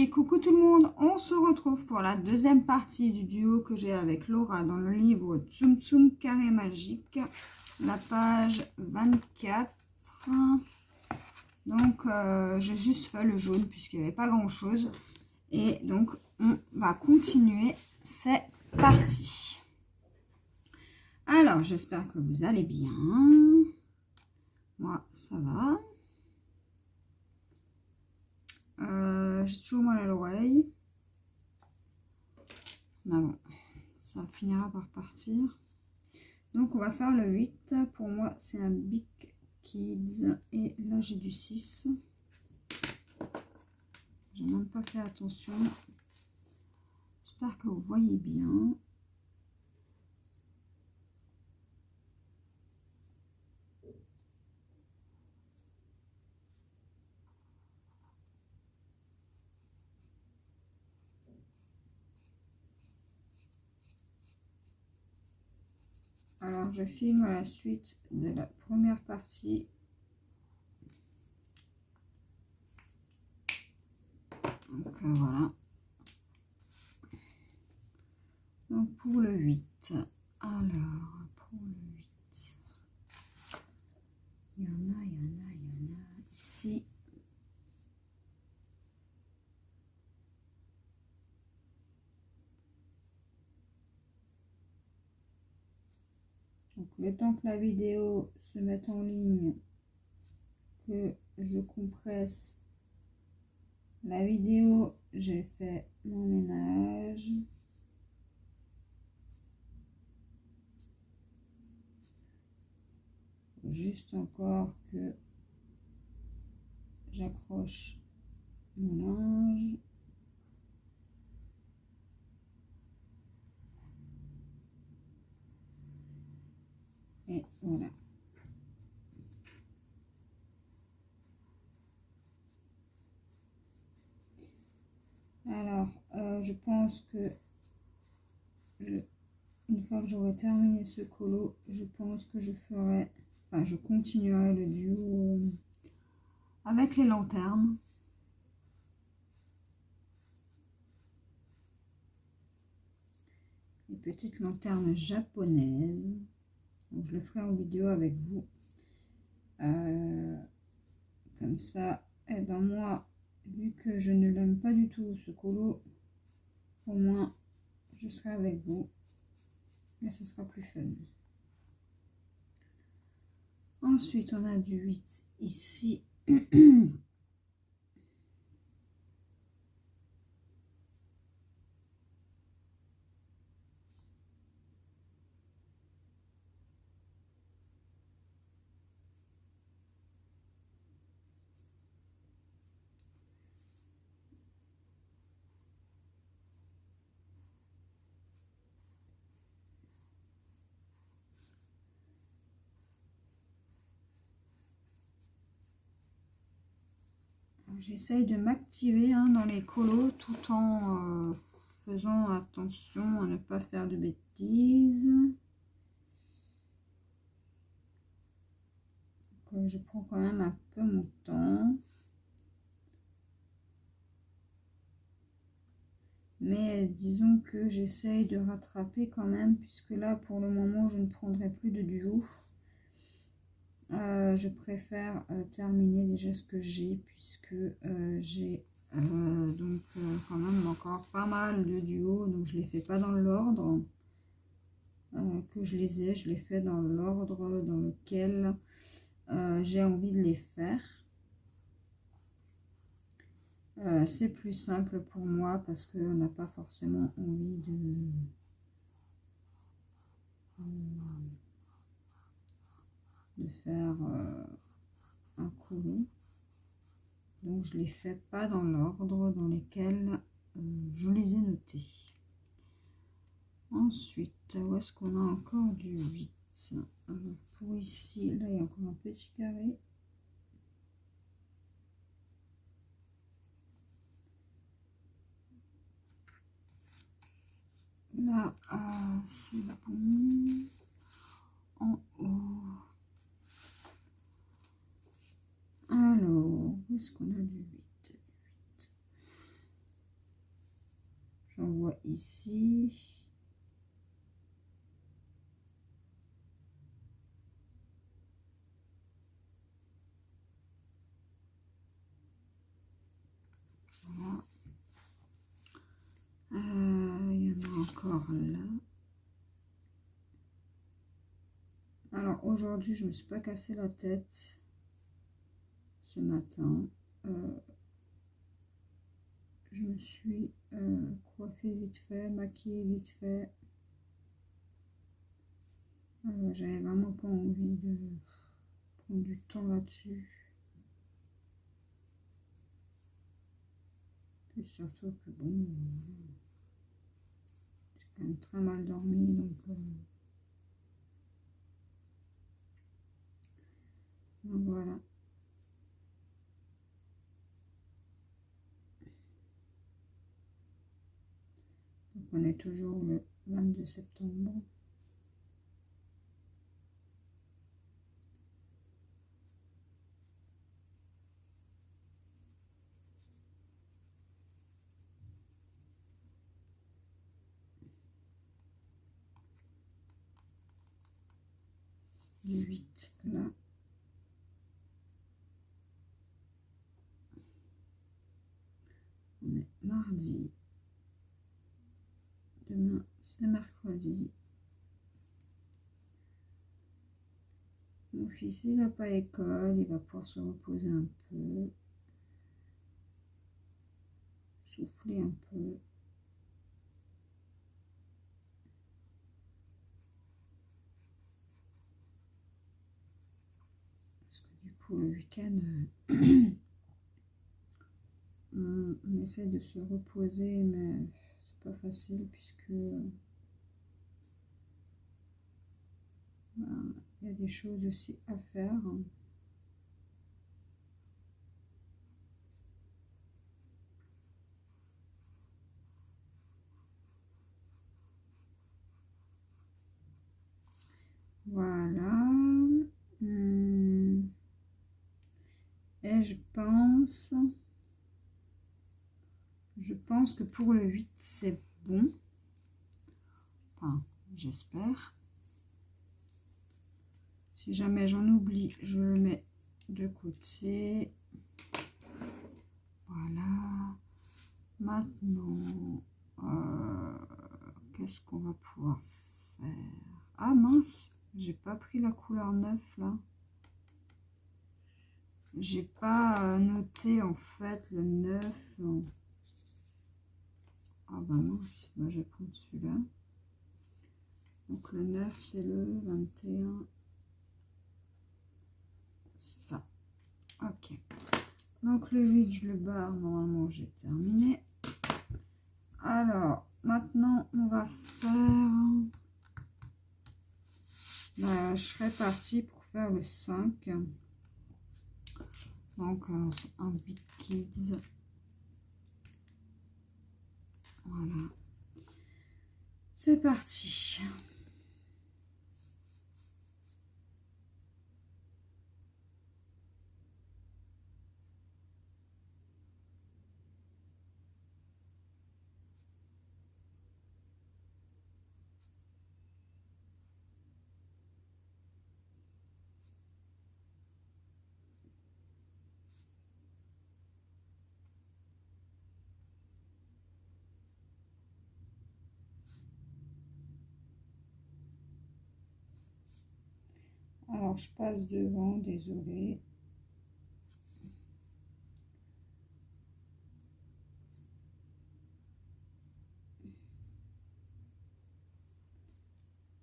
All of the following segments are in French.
Et coucou tout le monde, on se retrouve pour la deuxième partie du duo que j'ai avec Laura dans le livre Tsum Tsum Carré Magique, la page 24. Donc j'ai juste fait le jaune puisqu'il n'y avait pas grand chose. Et donc on va continuer, c'est parti. Alors j'espère que vous allez bien. Moi ça va. J'ai toujours mal à l'oreille. Mais bon, ça finira par partir. Donc on va faire le 8. Pour moi c'est un Big Kids. Et là j'ai du 6. J'ai même pas fait attention. J'espère que vous voyez bien. Alors je filme la suite de la première partie. Donc voilà. Donc pour le 8. Alors pour le 8. Il y en a ici. Donc le temps que la vidéo se mette en ligne, que je compresse la vidéo, j'ai fait mon ménage. Juste encore que j'accroche mon linge. Et voilà. Alors, je pense que une fois que j'aurai terminé ce colo, je pense que je ferai, enfin, je continuerai le duo avec les lanternes. Les petites lanternes japonaises. Donc, je le ferai en vidéo avec vous. Comme ça, et ben moi, vu que je ne l'aime pas du tout ce colo, au moins je serai avec vous et ce sera plus fun. Ensuite on a du 8 ici. J'essaye de m'activer dans les colos tout en faisant attention à ne pas faire de bêtises. Donc, je prends quand même un peu mon temps. Mais disons que j'essaye de rattraper quand même, puisque là pour le moment je ne prendrai plus de duo. Je préfère terminer déjà ce que j'ai, puisque j'ai donc quand même encore pas mal de duos, donc je les fais pas dans l'ordre que je les ai, je les fais dans l'ordre dans lequel j'ai envie de les faire. C'est plus simple pour moi parce qu'on n'a pas forcément envie de faire un colo. Donc je les fais pas dans l'ordre dans lesquels je les ai notés. Ensuite, où est-ce qu'on a encore du 8? Alors, pour ici, là il y a encore un petit carré. Là, c'est bon. En haut. Alors, où est-ce qu'on a du 8? vois ici. Voilà. Il y en a encore là. Alors aujourd'hui, je me suis pas cassé la tête ce matin. Je me suis coiffée vite fait, maquillée vite fait. J'avais vraiment pas envie de prendre du temps là-dessus. Et surtout que bon, j'ai quand même très mal dormi, donc voilà. Donc on est toujours le 22 septembre. Du 8 là. On est mardi. Demain, c'est mercredi. Mon fils, il n'a pas école. Il va pouvoir se reposer un peu. Souffler un peu. Parce que du coup, le week-end, on essaie de se reposer, mais c'est pas facile puisque voilà, il y a des choses aussi à faire. Voilà. Et je pense que pour le 8, c'est bon. Enfin, j'espère. Si jamais j'en oublie, je le mets de côté. Voilà. Maintenant, qu'est-ce qu'on va pouvoir faire? Ah mince, j'ai pas pris la couleur 9 là. J'ai pas noté en fait le 9. Ah bah mince, moi je vais prendre celui-là. Donc le 9 c'est le 21. Ça. Ok. Donc le 8 je le barre, normalement j'ai terminé. Alors maintenant on va faire... je serais partie pour faire le 5. Donc un Big Kids. Voilà. C'est parti. Alors je passe devant, désolé.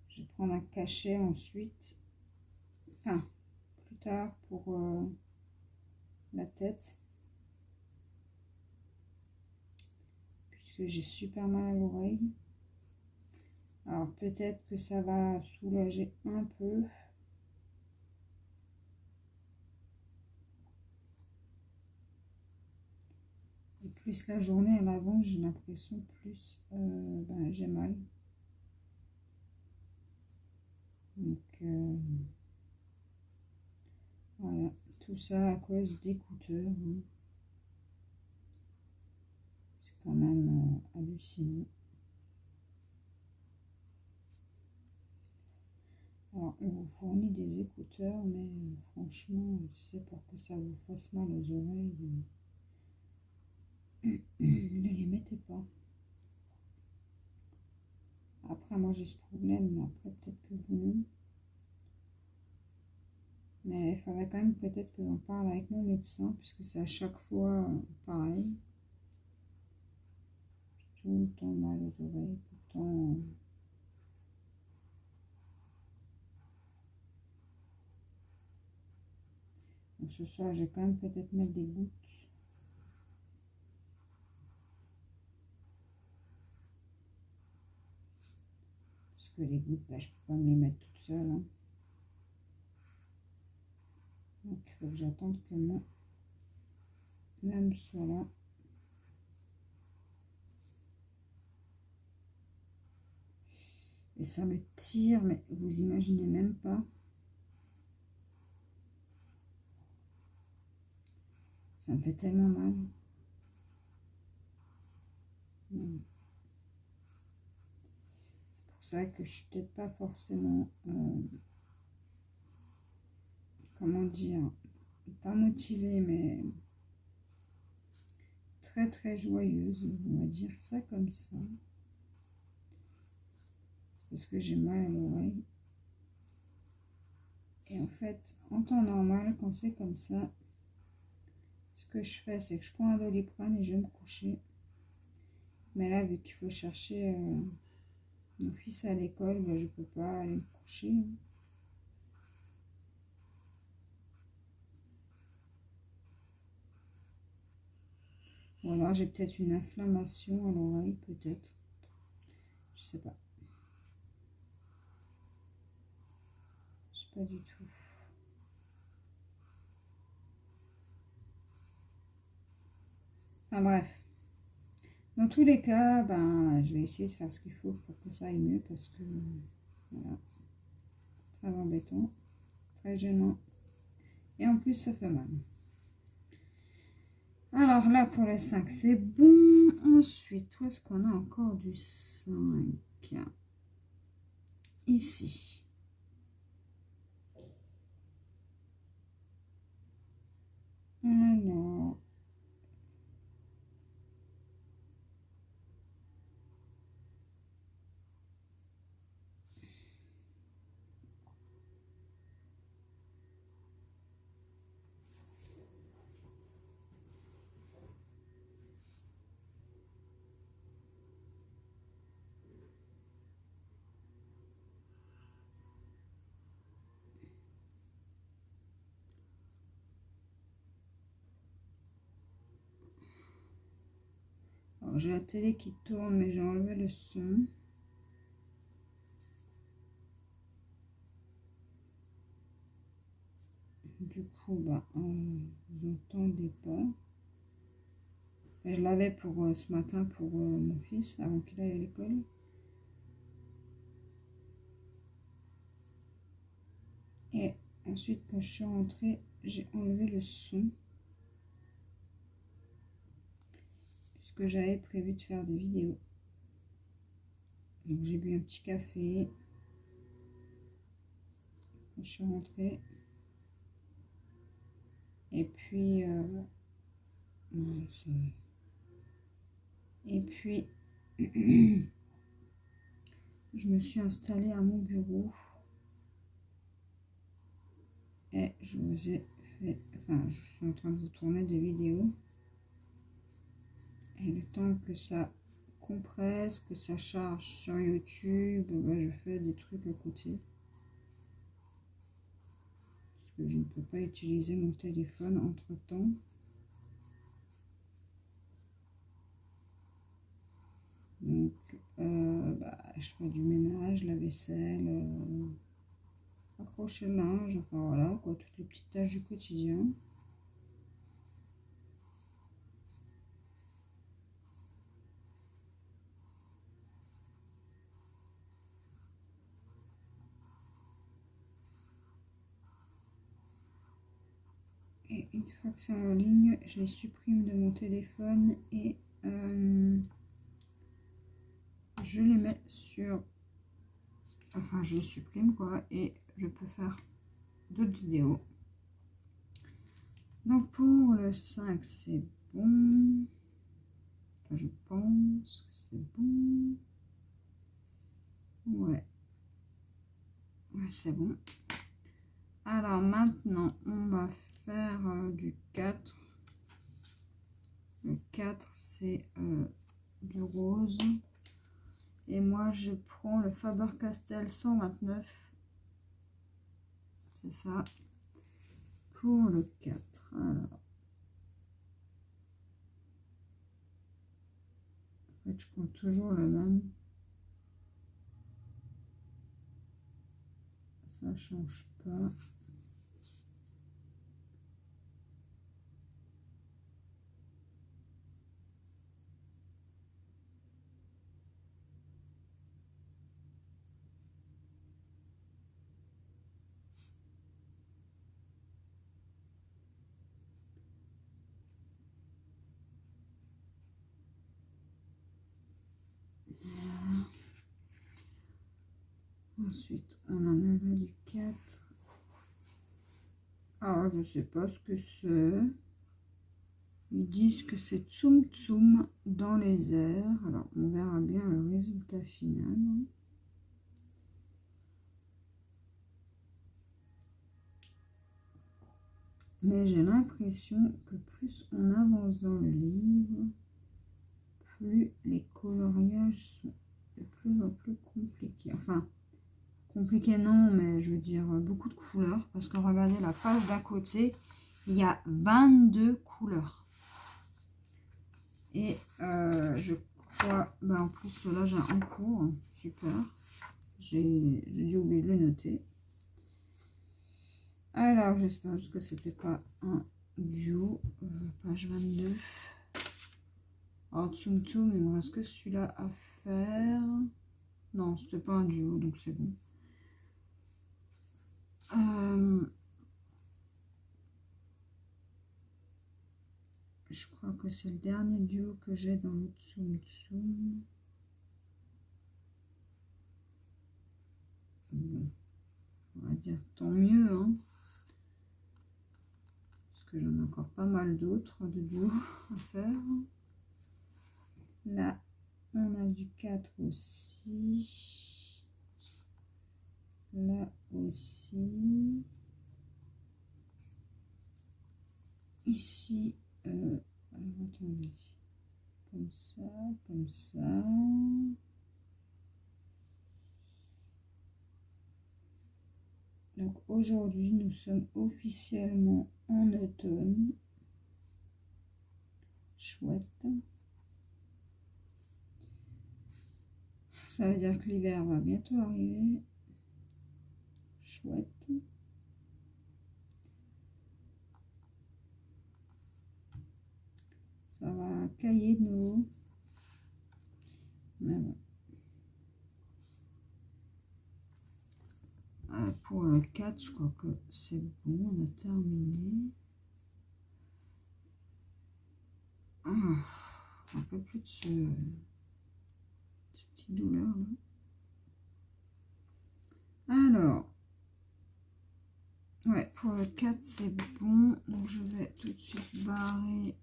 Je vais prendre un cachet ensuite. Enfin, plus tard pour la tête. Puisque j'ai super mal à l'oreille. Alors peut-être que ça va soulager un peu. Et plus la journée à l'avant, j'ai l'impression plus j'ai mal. Donc voilà, tout ça à cause d'écouteurs. Hein. C'est quand même hallucinant. on vous fournit des écouteurs, mais franchement, si c'est pour que ça vous fasse mal aux oreilles, ne les mettez pas. Après, moi j'ai ce problème, mais après peut-être que vous non. Mais il faudrait quand même peut-être que j'en parle avec mon médecin, puisque c'est à chaque fois pareil. J'ai tout le temps mal aux oreilles, pourtant... Donc ce soir, je vais quand même peut-être mettre des gouttes. Parce que les gouttes, bah, je peux pas me les mettre toute seule. Hein. Donc il faut que j'attende que mon lame soit là. Et ça me tire, mais vous imaginez même pas. Ça me fait tellement mal. C'est pour ça que je suis peut-être pas forcément, comment dire, pas motivée, mais très très joyeuse, on va dire ça comme ça. C'est parce que j'ai mal à l'oreille. Et en fait, en temps normal, quand c'est comme ça, ce que je fais, c'est que je prends un Doliprane et je vais me coucher. Mais là, vu qu'il faut chercher mon fils à l'école, ben, je peux pas aller me coucher. Hein. Ou alors j'ai peut-être une inflammation à l'oreille, peut-être. Je sais pas. Je sais pas du tout. Enfin bref. Dans tous les cas, ben, je vais essayer de faire ce qu'il faut pour que ça aille mieux parce que voilà, c'est très embêtant, très gênant. Et en plus, ça fait mal. Alors là, pour le 5, c'est bon. Ensuite, où est-ce qu'on a encore du 5? Ici. Alors... j'ai la télé qui tourne, mais j'ai enlevé le son. Du coup, bah, vous n'entendez pas. Et je l'avais pour ce matin pour mon fils, avant qu'il aille à l'école. Et ensuite, quand je suis rentrée, j'ai enlevé le son. Puisque j'avais prévu de faire des vidéos. Donc j'ai bu un petit café. Quand je suis rentrée. Et puis... mince. Et puis... je me suis installée à mon bureau. Et je vous ai fait... Enfin, je suis en train de vous tourner des vidéos. Et le temps que ça compresse, que ça charge sur YouTube, ben, je fais des trucs à côté. Parce que je ne peux pas utiliser mon téléphone entre temps. Donc, bah, je fais du ménage, la vaisselle, accrocher le linge, enfin voilà, quoi, toutes les petites tâches du quotidien. Et une fois que c'est en ligne, je les supprime de mon téléphone et je les mets sur... Enfin, je les supprime quoi et je peux faire d'autres vidéos. Donc pour le 5, c'est bon. Enfin, je pense que c'est bon. Ouais. Ouais, c'est bon. Alors maintenant, on va faire du 4. Le 4, c'est du rose. Et moi, je prends le Faber-Castell 129. C'est ça. Pour le 4. Alors. En fait, je prends toujours le même. Ça change pas. Ensuite, on en a là du 4. Alors, je sais pas ce que c'est. Ils disent que c'est Tsum Tsum dans les airs. Alors, on verra bien le résultat final. Mais j'ai l'impression que plus on avance dans le livre, plus les coloriages sont de plus en plus compliqués. Enfin, compliqués non, mais je veux dire beaucoup de couleurs. Parce que regardez la page d'à côté, il y a 22 couleurs. Et je crois, en plus là j'ai un cours, super. J'ai dû oublier de le noter. Alors, j'espère juste que c'était pas un duo. Page 22. Alors, Tsum Tsum, il me reste que celui-là à faire. Non, c'était pas un duo, donc c'est bon. Je crois que c'est le dernier duo que j'ai dans le Tsum Tsum. Bon, on va dire tant mieux, hein. Parce que j'en ai encore pas mal d'autres de duos à faire. Là, on a du 4 aussi. Là aussi. Ici, alors attendez. Comme ça, comme ça. Donc aujourd'hui, nous sommes officiellement en automne. Chouette. Ça veut dire que l'hiver va bientôt arriver. Chouette. Ça va cailler de nouveau. Mais bon. Pour le 4, je crois que c'est bon. On a terminé. Un peu plus de cette petite douleur là. Alors, ouais, pour le 4, c'est bon. Donc, je vais tout de suite barrer.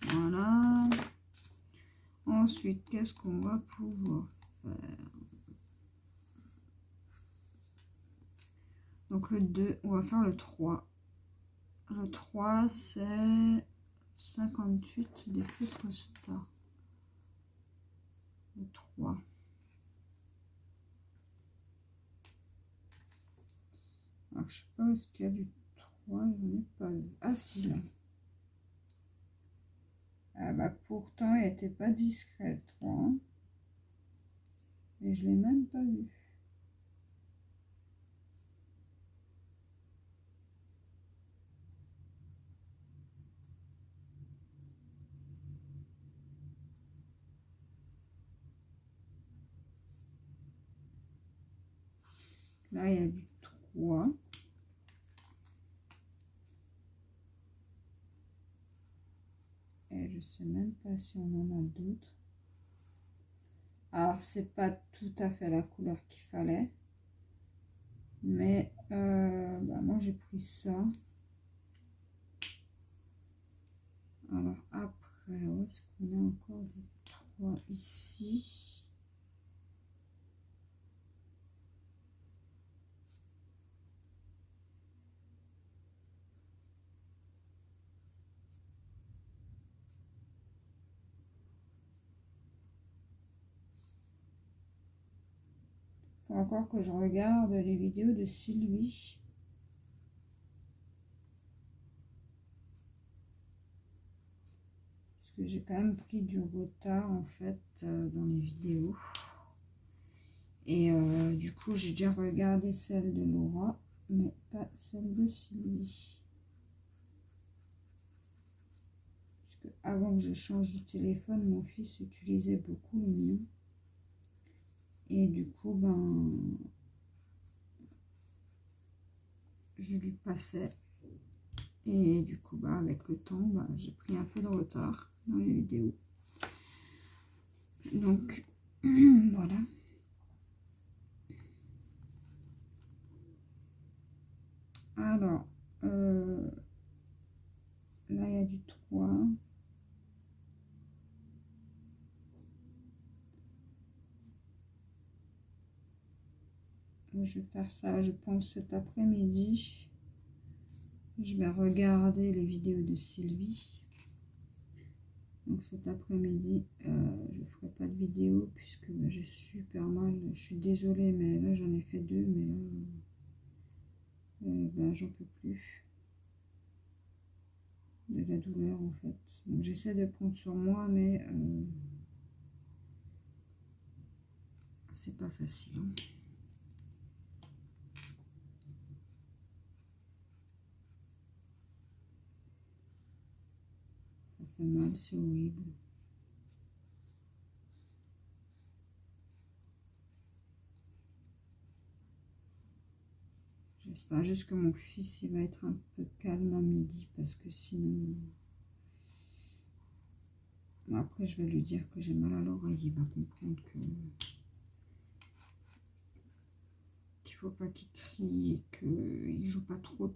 Voilà. Ensuite, qu'est-ce qu'on va pouvoir faire? Donc, le 2, on va faire le 3. Le 3, c'est 58 des feutres Star. Le 3. Alors, je sais pas où est-ce qu'il y a du 3, je n'en ai pas vu. Ah, si, là. Ah, bah, pourtant, il n'était pas discret, le 3. Et je ne l'ai même pas vu. Là, il y a du 3. Et je sais même pas si on en a d'autres. Alors, c'est pas tout à fait la couleur qu'il fallait. Mais bah, moi, j'ai pris ça. Alors, après, où est-ce qu'on a encore des 3 ici? Faut encore que je regarde les vidéos de Sylvie. Parce que j'ai quand même pris du retard en fait dans les vidéos. Et du coup, j'ai déjà regardé celle de Laura, mais pas celle de Sylvie. Parce que avant que je change de téléphone, mon fils utilisait beaucoup le mien. Et du coup, ben, je lui passais. Et du coup, ben, avec le temps, ben, j'ai pris un peu de retard dans les vidéos. Donc, voilà. Alors, là, il y a du 3. Je vais faire ça, je pense, cet après-midi. Je vais regarder les vidéos de Sylvie. Donc cet après-midi, je ne ferai pas de vidéo puisque bah, j'ai super mal. Je suis désolée, mais là, j'en ai fait 2, mais là, bah, j'en peux plus. De la douleur, en fait. Donc j'essaie de prendre sur moi, mais c'est pas facile. Hein. Ça fait mal, c'est horrible. J'espère juste que mon fils il va être un peu calme à midi parce que sinon... Après, je vais lui dire que j'ai mal à l'oreille. Il va comprendre que qu'il faut pas qu'il crie et qu'il joue pas trop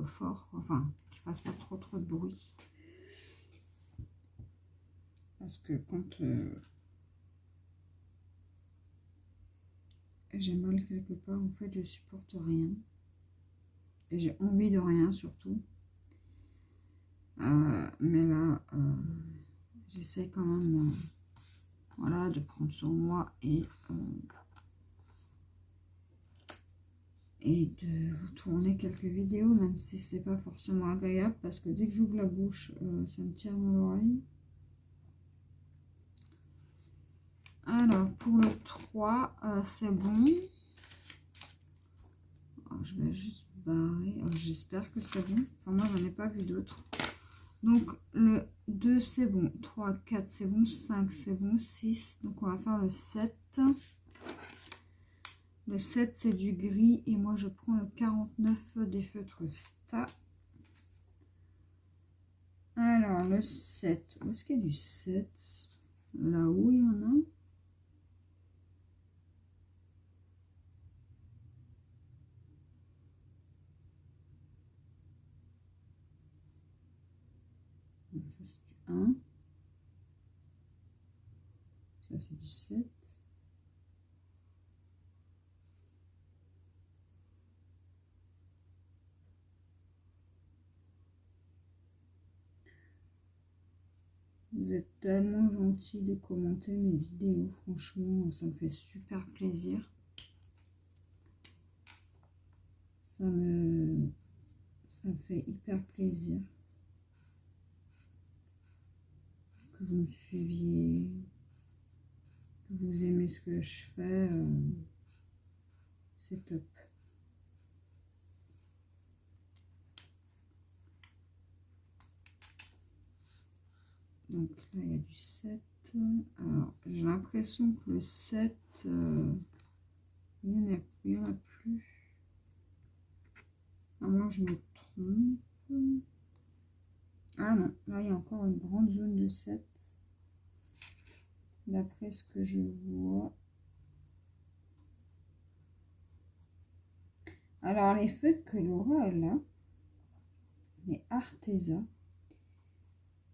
fort. Enfin, qu'il fasse pas trop de bruit. Parce que quand j'ai mal quelque part, en fait, je supporte rien. Et j'ai envie de rien surtout. Mais là, j'essaie quand même voilà, de prendre sur moi et de vous tourner quelques vidéos, même si c'est pas forcément agréable, parce que dès que j'ouvre la bouche, ça me tire dans l'oreille. Alors, pour le 3, c'est bon. Alors, je vais juste barrer. J'espère que c'est bon. Enfin, moi, j'en ai pas vu d'autres. Donc, le 2, c'est bon. 3, 4, c'est bon. 5, c'est bon. 6. Donc, on va faire le 7. Le 7, c'est du gris. Et moi, je prends le 49 des feutres Sta. Alors, le 7. Où est-ce qu'il y a du 7? Là-haut, il y en a. Donc, ça, c'est du 1. Ça, c'est du 7. Vous êtes tellement gentils de commenter mes vidéos. Franchement, ça me fait super plaisir. Ça me fait hyper plaisir. Que vous me suiviez. Que vous aimez ce que je fais. C'est top. Donc là, il y a du 7. Alors, j'ai l'impression que le 7, il n'y en a plus. À moins que je me trompe. Ah non, là, il y a encore une grande zone de 7. d'après ce que je vois. Alors, les feutres que Laura elle a, les Arteza,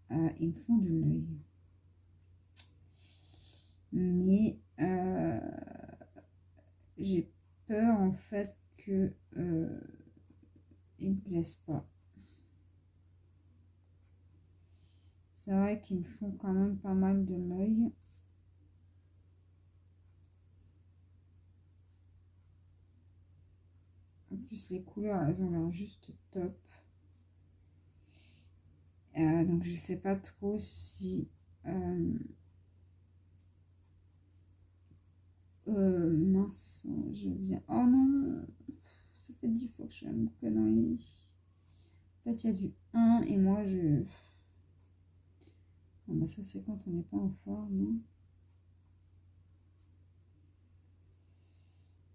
ils me font de l'œil. Mais j'ai peur en fait que ils me plaisent pas. C'est vrai qu'ils me font quand même pas mal de l'œil. En plus, les couleurs, elles ont l'air juste top. Donc, je sais pas trop si... mince, je viens... Oh non, ça fait 10 fois que je fais la même connerie. En fait, il y a du 1 et moi, je... Bon, bah ça, c'est quand on n'est pas en forme.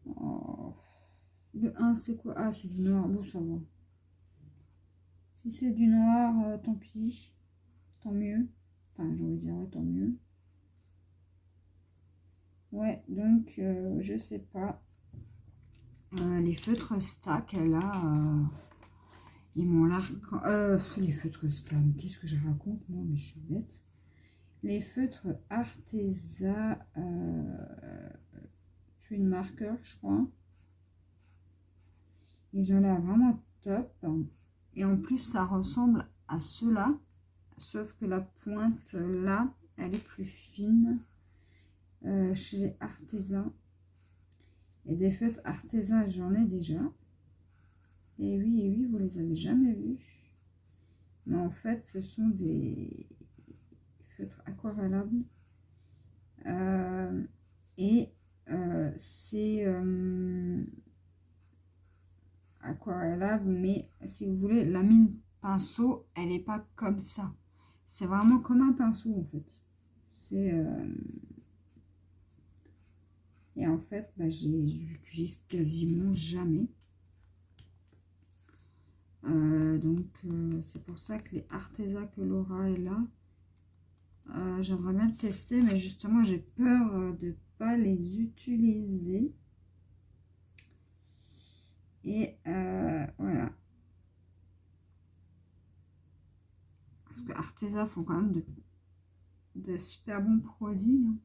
Oh. Le 1, c'est quoi? Ah, c'est du noir. Bon, ça va. Si c'est du noir, tant pis. Tant mieux. Enfin, j'ai envie de dire, ouais, tant mieux. Ouais, donc, je sais pas. Les feutres stack, là, ils m'ont l'air... les feutres stack, qu'est-ce que je raconte? Non, mais je suis bête. Les feutres Arteza, twin marker, je crois. Ils ont l'air vraiment top. Et en plus, ça ressemble à ceux-là. Sauf que la pointe, là, elle est plus fine. Chez les Arteza. Et des feutres Arteza, j'en ai déjà. Et oui, vous les avez jamais vus. Mais en fait, ce sont des feutres aquarellables. C'est aquarellable, mais si vous voulez, la mine pinceau, elle n'est pas comme ça. C'est vraiment comme un pinceau, en fait. C'est... Et en fait, bah, j'utilise quasiment jamais. C'est pour ça que les Arteza que Laura est là, j'aimerais bien le tester, mais justement j'ai peur de pas les utiliser. Et voilà. Parce que Arteza font quand même de super bons produits. Hein.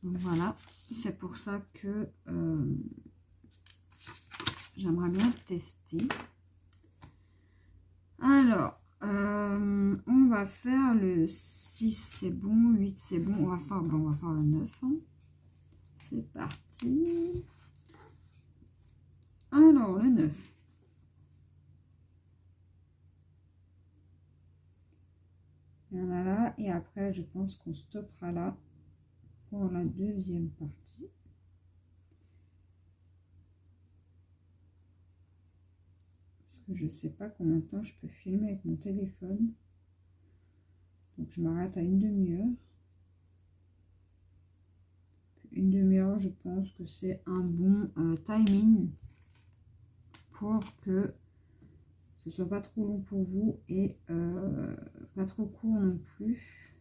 Donc voilà, c'est pour ça que j'aimerais bien tester. Alors, on va faire le 6, c'est bon, 8, c'est bon. On va faire le 9. Hein. C'est parti. Alors, le 9. Il y en a là. Et après, je pense qu'on stoppera là pour la deuxième partie. Parce que je ne sais pas combien de temps je peux filmer avec mon téléphone. Donc, je m'arrête à une demi-heure. Une demi-heure, je pense que c'est un bon timing pour que ce soit pas trop long pour vous et pas trop court non plus.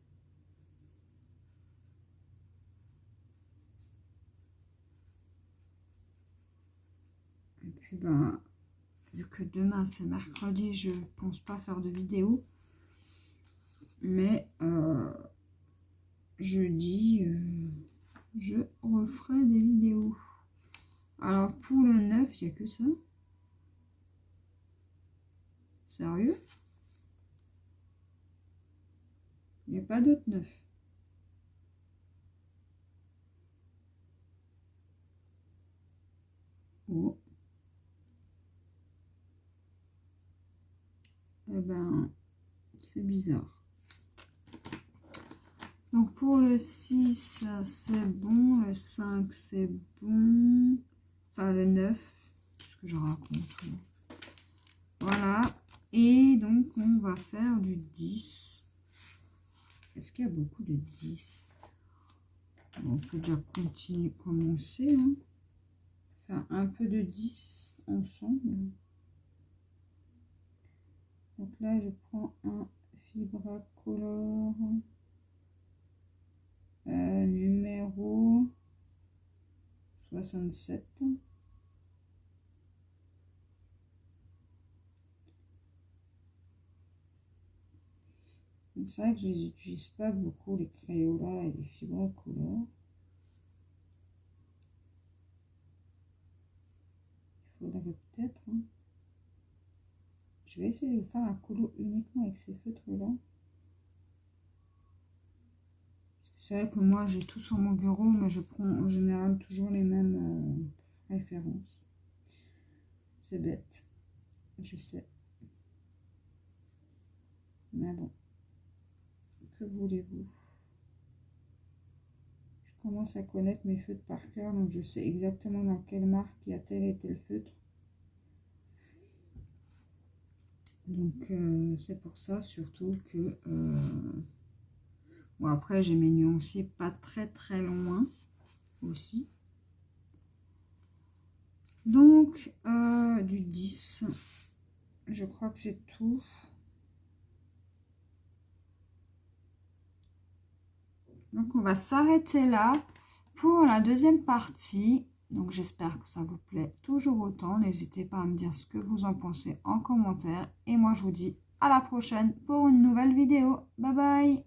Et puis ben, vu que demain c'est mercredi, je pense pas faire de vidéo, mais jeudi je referai des vidéos. Alors pour le 9, il n'y a que ça. Sérieux? Il n'y a pas d'autre 9. Oh. Eh ben, c'est bizarre. Donc pour le 6, c'est bon. Le 5, c'est bon. Enfin, le 9, ce que je raconte. Voilà. Et donc, on va faire du 10. Est-ce qu'il y a beaucoup de 10? Bon, on peut déjà commencer. Hein. Faire un peu de 10 ensemble. Donc là, je prends un Fibra Color numéro 67. C'est vrai que je les utilise pas beaucoup, les Crayola et les Fibra Color. Il faudrait peut-être. Hein. Je vais essayer de faire un colo uniquement avec ces feutres-là. C'est vrai que moi, j'ai tout sur mon bureau, mais je prends en général toujours les mêmes références. C'est bête, je sais. Mais bon, que voulez-vous? Je commence à connaître mes feutres par cœur, donc je sais exactement dans quelle marque il y a tel et tel feutre. Donc c'est pour ça surtout que... Bon, après, j'ai mes nuanciers pas très loin aussi. Donc, du 10. Je crois que c'est tout. Donc, on va s'arrêter là pour la deuxième partie. Donc, j'espère que ça vous plaît toujours autant. N'hésitez pas à me dire ce que vous en pensez en commentaire. Et moi, je vous dis à la prochaine pour une nouvelle vidéo. Bye bye!